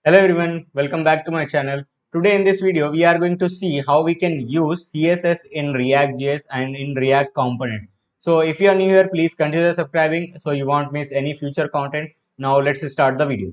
Hello everyone, welcome back to my channel. Today in this video, we are going to see how we can use CSS in reactjs and in React component. So if you are new here, please consider subscribing so you won't miss any future content. Now let's start the video.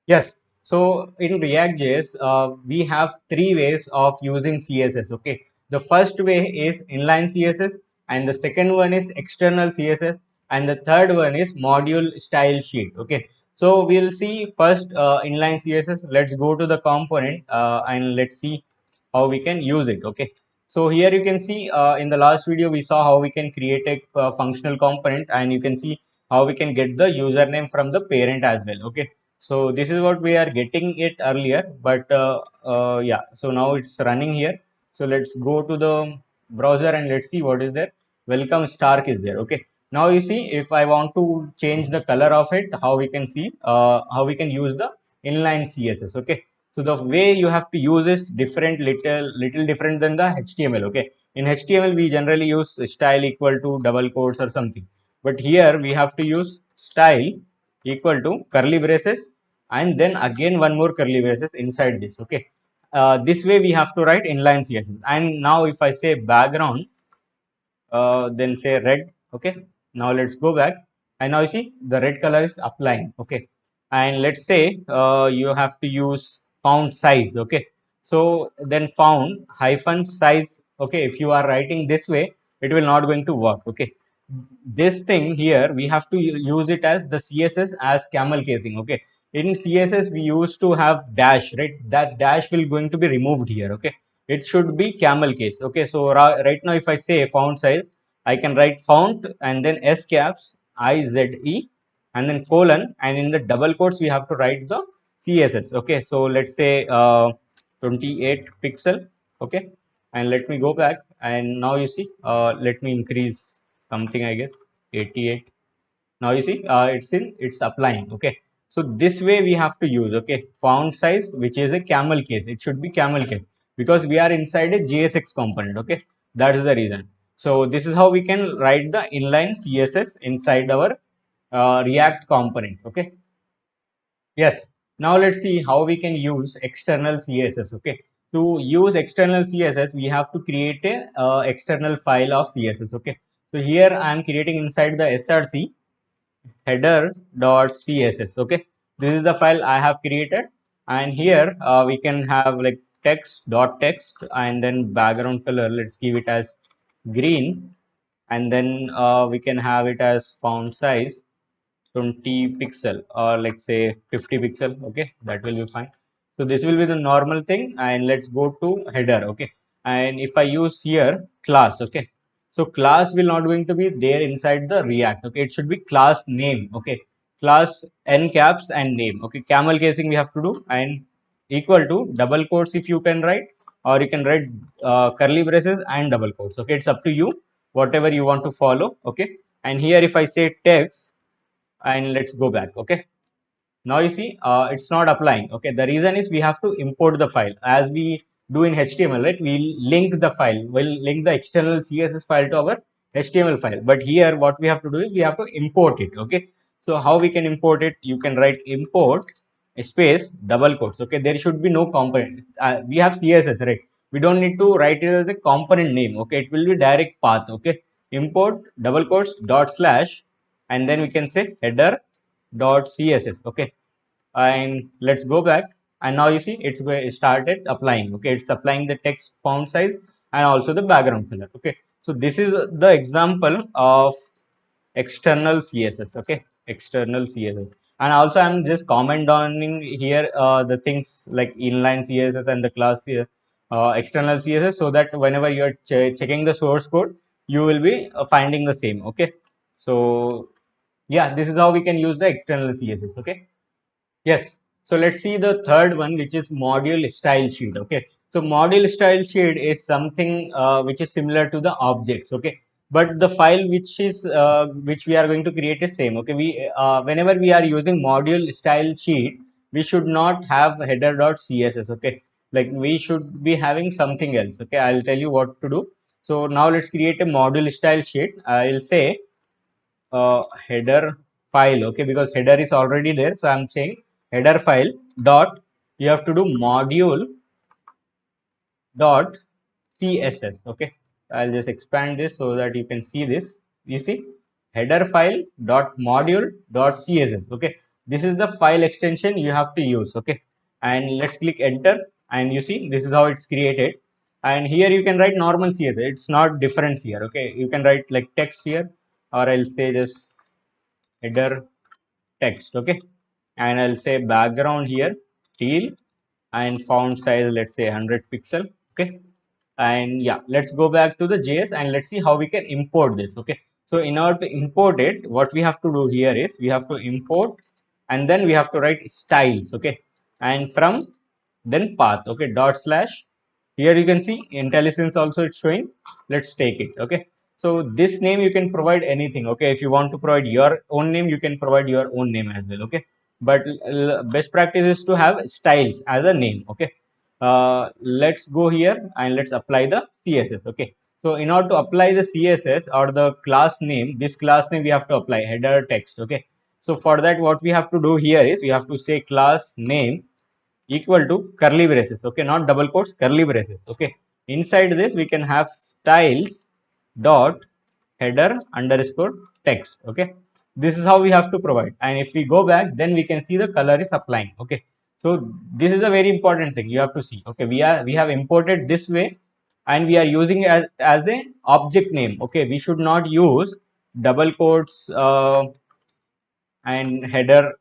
Yes, so in reactjs, we have three ways of using CSS. Okay, the first way is inline CSS, and the second one is external CSS, and the third one is module style sheet. Okay, so we'll see first inline CSS. Let's go to the component and let's see how we can use it. Okay, so here you can see in the last video we saw how we can create a functional component, and you can see how we can get the username from the parent as well. Okay, so this is what we are getting it earlier, but yeah, so now it's running here. So let's go to the browser and let's see what is there. Welcome Stark is there. Okay, now you see if I want to change the color of it, how we can see how we can use the inline CSS. Okay, so the way you have to use is different, little different than the HTML. Okay, in HTML we generally use style equal to double quotes or something, but here we have to use style equal to curly braces and then again one more curly braces inside this. Okay, this way we have to write inline CSS. And now if I say background, then say red. Okay, now let's go back, and now you see the red color is applying. Okay, and let's say you have to use font size. Okay, so then font hyphen size. Okay, if you are writing this way, it will not going to work. Okay, this thing here we have to use it as the CSS as camel casing. Okay, in CSS we used to have dash, right? That dash will going to be removed here. Okay, it should be camel case. Okay, so right now if I say font size, I can write font and then S caps IZE and then colon, and in the double quotes we have to write the CSS. Okay, so let's say 28 pixel. Okay, and let me go back, and now you see let me increase something, I guess 88. Now you see it's applying. Okay, so this way we have to use. Okay, font size, which is a camel case, it should be camel case because we are inside a JSX component. Okay, that is the reason. So this is how we can write the inline CSS inside our React component. Okay, yes, now let's see how we can use external CSS. Okay, to use external CSS, we have to create a external file of CSS. Okay, so here I am creating inside the src header.css. Okay, this is the file I have created, and here we can have like text.text and then background color. Let's give it as green, and then we can have it as font size 20 pixel or let's say 50 pixel. Okay, that will be fine. So this will be the normal thing, and let's go to header. Okay, and if I use here class. Okay, so class will not going to be there inside the React. Okay, it should be class name. Okay, class n caps and name. Okay, camel casing we have to do, and equal to double quotes if you can write, or you can write curly braces and double quotes. Okay, it's up to you, whatever you want to follow. Okay, and here if I say text, and let's go back. Okay, now you see it's not applying. Okay, the reason is we have to import the file as we do in HTML, right? We link the file, we'll link the external CSS file to our HTML file, but here what we have to do is we have to import it. Okay, so how we can import it? You can write import space double quotes. Okay, there should be no component. We have CSS, right? We don't need to write it as a component name. Okay, it will be direct path. Okay, import double quotes dot slash, and then we can say header dot css. Okay, and let's go back, and now you see it's started applying. Okay, it's applying the text font size and also the background color. Okay, so this is the example of external CSS. Okay, external CSS. And also I'm just commenting here the things like inline CSS and the class here, external CSS, so that whenever you're checking the source code, you will be finding the same. Okay, so yeah, this is how we can use the external CSS. Okay, yes, so let's see the third one, which is module style sheet. Okay, so module style sheet is something which is similar to the objects. Okay, but the file which we are going to create is same. Okay, we whenever we are using module style sheet, we should not have header.css. Okay, like we should be having something else. Okay, I'll tell you what to do. So now let's create a module style sheet. I'll say header file, okay, because header is already there. So I'm saying header file dot, you have to do module dot CSS. Okay, I'll just expand this so that you can see this. You see, header file dot module dot CSS. Okay, this is the file extension you have to use. Okay, and let's click enter, and you see this is how it's created. And here you can write normal CSS. It's not difference here. Okay, you can write like text here, or I'll say this header text. Okay, and I'll say background here teal, and font size, let's say 100 pixel. Okay, and yeah, let's go back to the JS and let's see how we can import this. Okay, so in order to import it, what we have to do here is we have to import, and then we have to write styles. Okay, and from then path. Okay, dot slash, here you can see IntelliSense also it's showing. Let's take it. Okay, so this name you can provide anything. Okay, if you want to provide your own name, you can provide your own name as well. Okay, but best practice is to have styles as a name. Okay, let's go here and let's apply the CSS. Okay, so in order to apply the CSS or the class name, this class name we have to apply header text. Okay, so for that what we have to do here is we have to say class name equal to curly braces. Okay, not double quotes, curly braces. Okay, inside this we can have styles dot header underscore text. Okay, this is how we have to provide, and if we go back, then we can see the color is applying. Okay, so this is a very important thing you have to see. Okay, we have imported this way, and we are using it as a object name. Okay, we should not use double quotes and header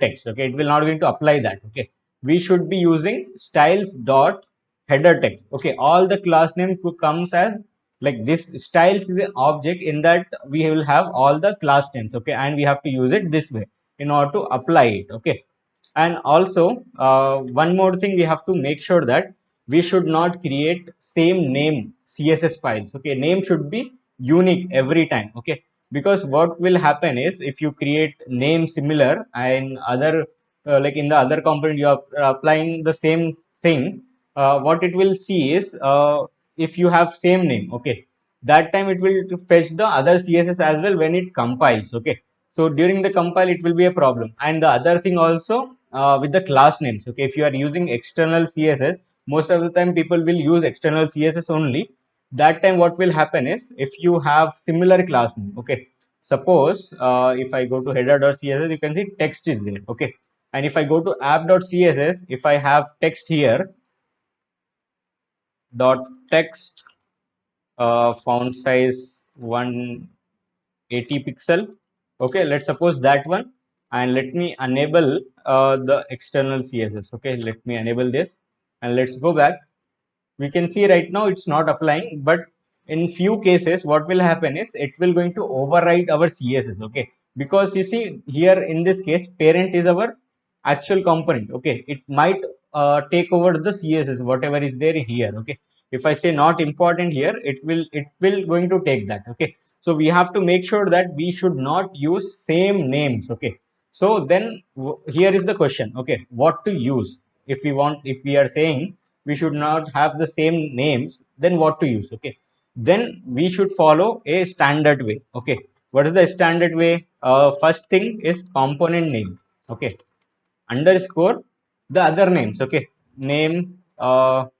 text. Okay, it will not going to apply that. Okay, we should be using styles dot header text. Okay, all the class name comes as like this. Styles is an object, in that we will have all the class names. Okay, and we have to use it this way in order to apply it. Okay, and also one more thing, we have to make sure that we should not create same name CSS files. Okay, name should be unique every time. Okay, because what will happen is if you create name similar and other like in the other component you are applying the same thing, what it will see is if you have same name, okay, that time it will fetch the other CSS as well when it compiles. Okay, so during the compile it will be a problem. And the other thing also, with the class names. Okay, if you are using external CSS, most of the time people will use external CSS only. That time what will happen is if you have similar class name. Okay, suppose if I go to header.css, you can see text is there. Okay, and if I go to app.css, if I have text here dot text, font size 180 pixel. Okay, let's suppose that one, and let me enable the external CSS. Okay, let me enable this, and let's go back. We can see right now it's not applying, but in few cases what will happen is it will going to override our CSS. Okay, because you see here in this case parent is our actual component. Okay, it might take over the CSS whatever is there here. Okay, if I say not important here, it will going to take that. Okay, so we have to make sure that we should not use same names. Okay, so then here is the question. Okay, what to use? If we are saying we should not have the same names, then what to use? Okay, then we should follow a standard way. Okay, what is the standard way? First thing is component name. Okay, underscore the other names. Okay, name or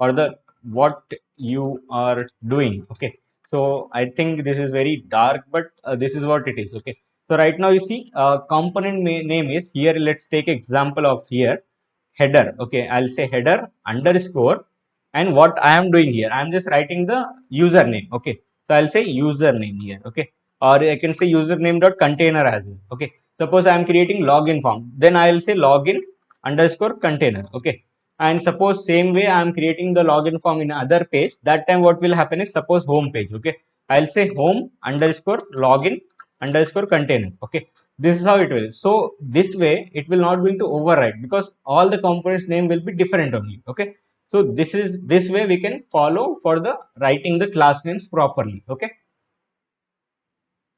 the what you are doing. Okay, so I think this is very dark, but this is what it is. Okay, so right now you see component name is here. Let's take example of here header. Okay, I'll say header underscore, and what I am doing here, I am just writing the username. Okay, so I'll say username here. Okay, or I can say username dot container as well. Okay, suppose I am creating login form, then I will say login underscore container. Okay, and suppose same way I am creating the login form in other page, that time what will happen is suppose home page. Okay, I'll say home underscore login underscore container. Okay, this is how it will. So this way it will not going to override, because all the components name will be different only. Okay, so this way we can follow for the writing the class names properly. Okay,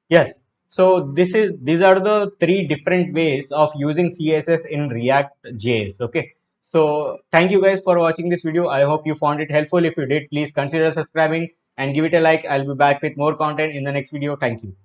yes. So these are the three different ways of using CSS in React JS. Okay. So thank you guys for watching this video. I hope you found it helpful. If you did, please consider subscribing and give it a like. I'll be back with more content in the next video. Thank you.